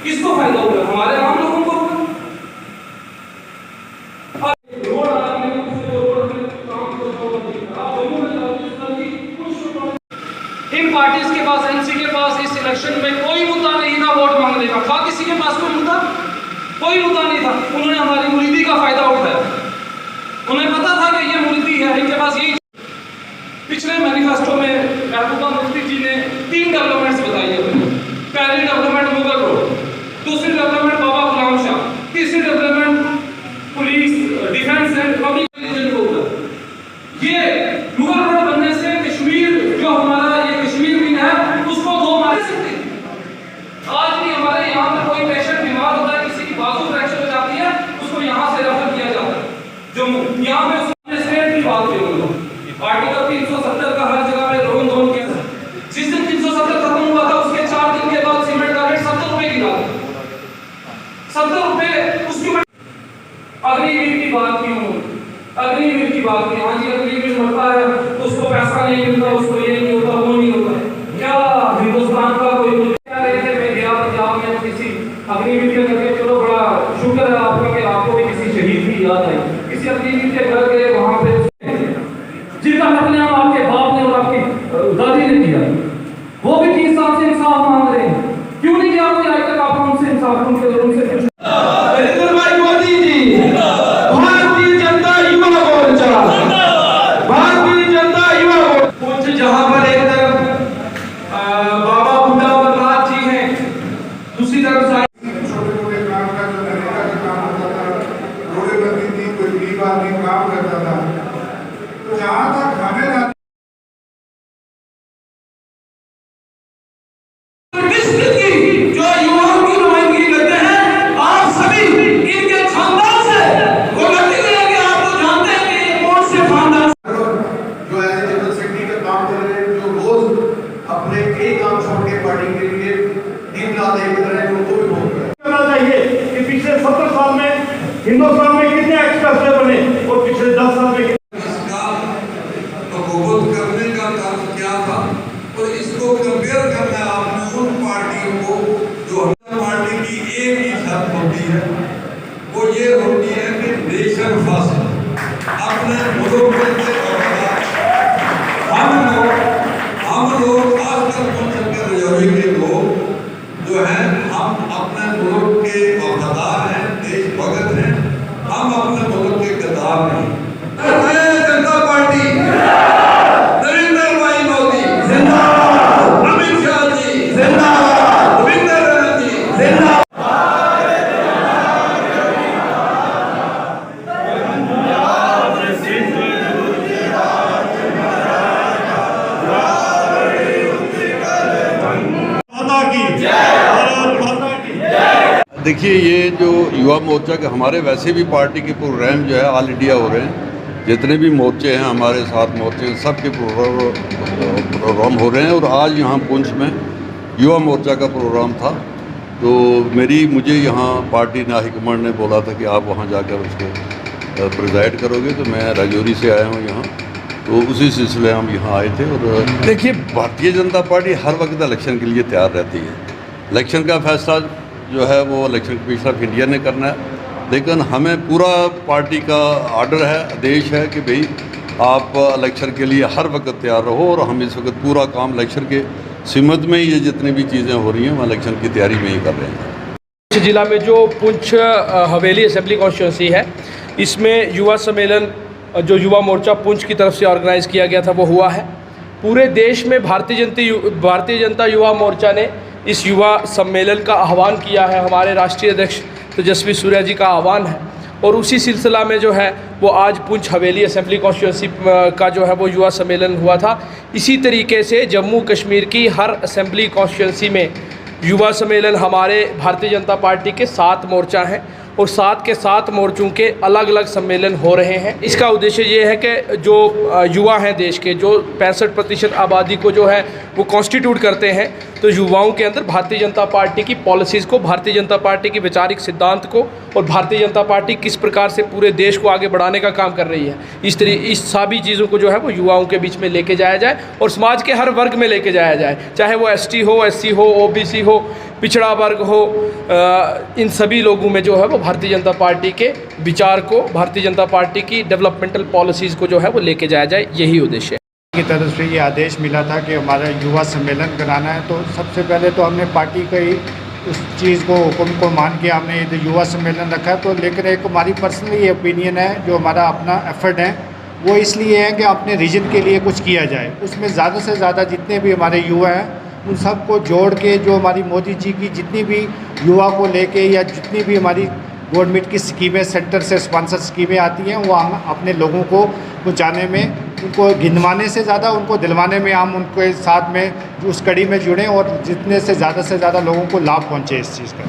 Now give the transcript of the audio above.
किसको फायदा होगा? हमारे आम लोगों को होगा। इन पार्टीज के पास, एनसी के पास इस इलेक्शन में कोई मुद्दा नहीं था वोट मांगने का। था किसी के पास कोई मुद्दा नहीं था। उन्होंने हमारी मुरीदी का फायदा उठाया। उन्हें पता था कि ये मुरीदी है, इनके पास यही। पिछले मैनिफेस्टो में महबूबा मुफ्ती जी ने 3 डेवलपमेंट्स बताई है। पहली डेवलपमेंट मुगल रोड, दूसरी डेवलपमेंट बाबा गुलाम शाह, तीसरी development police defence and public religion को। ये मुगल रोड बनने से कश्मीर, जो हमारा ये कश्मीर भी है, उसको 2 मार सकते। आज भी हमारे यहाँ पर कोई पेशेंट बीमार होता है, किसी की बाजू फ्रैक्चर हो जाती है, उसको यहाँ से रेफर किया जाता है। जो यहाँ पे उसने स्टेट की बात की आर्टिकल 370 का हर जगह पे रोन रोन के जिस दिन 370 खत्म हुआ था, उसके 4 दिन के बाद सीमेंट का रेट 70 रुपए गिरा। 70 रुपए उसकी अग्निवीर की बात की उन्होंने, अग्निवीर की बात की। हाँ जी, अग्निवीर मरता है तो उसको पैसा नहीं मिलता, उसको ये नहीं होता, वो नहीं होता। क्या हिंदुस्तान का कोई क्या रहते? मैं गया पंजाब में किसी अग्निवीर के घर के, चलो बड़ा शुक्र है आपका कि आपको भी किसी शहीद की याद आई। किसी अग्निवीर के घर गए, वहां पे जिनका कत्लेआम आपके बाप ने और आपकी दादी ने किया, वो भी 30 साल से इंसाफ मांग रहे हैं। क्यों नहीं किया कोई आज तक? आप उनसे इंसाफ उनसे कुछ। नरेंद्र भाई मोदी जी, भारतीय जनता युवा मोर्चा, भारतीय जनता युवा मोर्चा। कुछ जहां पर एक तरफ बाबा बुड्ढा अमरनाथ जी हैं, दूसरी तरफ छोटे-छोटे काम का जो नरेगा का काम होता था, रोडें बनती थी, कोई गरीब आदमी काम करता था। तो जहाँ तक हमें जो युवाओं की नुमाइंदगी करते हैं, आप सभी इनके खानदान से वो गलती करेंगे। आप तो जानते हैं कि ये कौन से खानदान जो ऐसे जनरल सेक्रेटरी का काम कर रहे हैं, जो रोज अपने कई काम छोड़ के पार्टी के लिए दिन रात एक कर रहे हैं, उनको भी बहुत करना चाहिए कि पिछले 70 साल में हिंदुस्तान में कितने एक्सप्रेसवे बने और पिछले 10 साल में करने का काम क्या था। और इसको कंपेयर करना है आपने उन पार्टियों को जो पार्टी की एक ही शर्त होती है, वो ये होती है कि नेशन फर्स्ट, अपने मुल्क के हम लोग आजकल रिजर्व के लोग जो हैं, हम अपने मुल्क के वफादार हैं, देशभक्त हैं, हम अपने मुल्क के गद्दार नहीं। जनता पार्टी, नरेंद्र भाई मोदी जिंदाबाद, अमित शाह जी जिंदाबाद, रविंद्र रैना जी जिंदाबाद। देखिए, ये जो युवा मोर्चा के हमारे वैसे भी पार्टी के प्रोग्राम जो है ऑल इंडिया हो रहे हैं। जितने भी मोर्चे हैं हमारे 7 मोर्चे, सबके प्रोग्राम हो रहे हैं। और आज यहाँ पुंछ में युवा मोर्चा का प्रोग्राम था, तो मुझे यहाँ पार्टी हाईकमांड ने बोला था कि आप वहाँ जाकर उसको प्रिजाइड करोगे, तो मैं राजौरी से आया हूँ यहाँ, तो उसी सिलसिले हम यहाँ आए थे। और देखिए, भारतीय जनता पार्टी हर वक्त इलेक्शन के लिए तैयार रहती है। इलेक्शन का फैसला जो है वो इलेक्शन कमीशन ऑफ इंडिया ने करना है, लेकिन हमें पूरा पार्टी का आर्डर है, आदेश है कि भाई आप इलेक्शन के लिए हर वक्त तैयार रहो। और हम इस वक्त पूरा काम इलेक्शन के सिमत में ये जितनी भी चीज़ें हो रही हैं वो इलेक्शन की तैयारी में ही कर रहे हैं। जिला में जो पुंछ हवेली असेंबली कॉन्स्टिट्यूंसी है, इसमें युवा सम्मेलन जो युवा मोर्चा पुंछ की तरफ से ऑर्गेनाइज़ किया गया था वो हुआ है। पूरे देश में भारतीय जनता युवा मोर्चा ने इस युवा सम्मेलन का आह्वान किया है। हमारे राष्ट्रीय अध्यक्ष तेजस्वी सूर्या जी का आह्वान है, और उसी सिलसिला में जो है वो आज पुंछ हवेली असेंबली कॉन्स्टिट्यूंसी का जो है वो युवा सम्मेलन हुआ था। इसी तरीके से जम्मू कश्मीर की हर असेंबली कॉन्स्टिट्यूंसी में युवा सम्मेलन हमारे भारतीय जनता पार्टी के 7 मोर्चा हैं, और 7 के 7 मोर्चों के अलग अलग सम्मेलन हो रहे हैं। इसका उद्देश्य ये है कि जो युवा हैं देश के, जो 65% आबादी को जो है वो कॉन्स्टिट्यूट करते हैं, तो युवाओं के अंदर भारतीय जनता पार्टी की पॉलिसीज़ को, भारतीय जनता पार्टी की वैचारिक सिद्धांत को और भारतीय जनता पार्टी किस प्रकार से पूरे देश को आगे बढ़ाने का काम कर रही है, इस सभी चीज़ों को जो है वो युवाओं के बीच में लेके जाया जाए और समाज के हर वर्ग में लेके जाया जाए, चाहे वो ST हो, SC हो, OBC हो, पिछड़ा वर्ग हो, इन सभी लोगों में जो है वो भारतीय जनता पार्टी के विचार को, भारतीय जनता पार्टी की डेवलपमेंटल पॉलिसीज़ को जो है वो लेके जाया जाए, यही उद्देश्य है। की तरफ से ये आदेश मिला था कि हमारा युवा सम्मेलन कराना है, तो सबसे पहले तो हमने पार्टी का ही उस चीज़ को, हुक्म को मान के हमने ये युवा सम्मेलन रखा है। तो लेकिन एक हमारी पर्सनली ओपिनियन है, जो हमारा अपना एफर्ट है वो इसलिए है कि अपने रीजन के लिए कुछ किया जाए। उसमें ज़्यादा से ज़्यादा जितने भी हमारे युवा हैं उन सबको जोड़ के, जो हमारी मोदी जी की जितनी भी युवा को लेके या जितनी भी हमारी गवर्नमेंट की स्कीमें, सेंटर से स्पॉन्सर स्कीमें आती हैं, वो हम अपने लोगों को पहुँचाने में, उनको गिनवाने से ज़्यादा उनको दिलवाने में हम उनके साथ में उस कड़ी में जुड़ें और जितने से ज़्यादा लोगों को लाभ पहुँचे इस चीज़ का।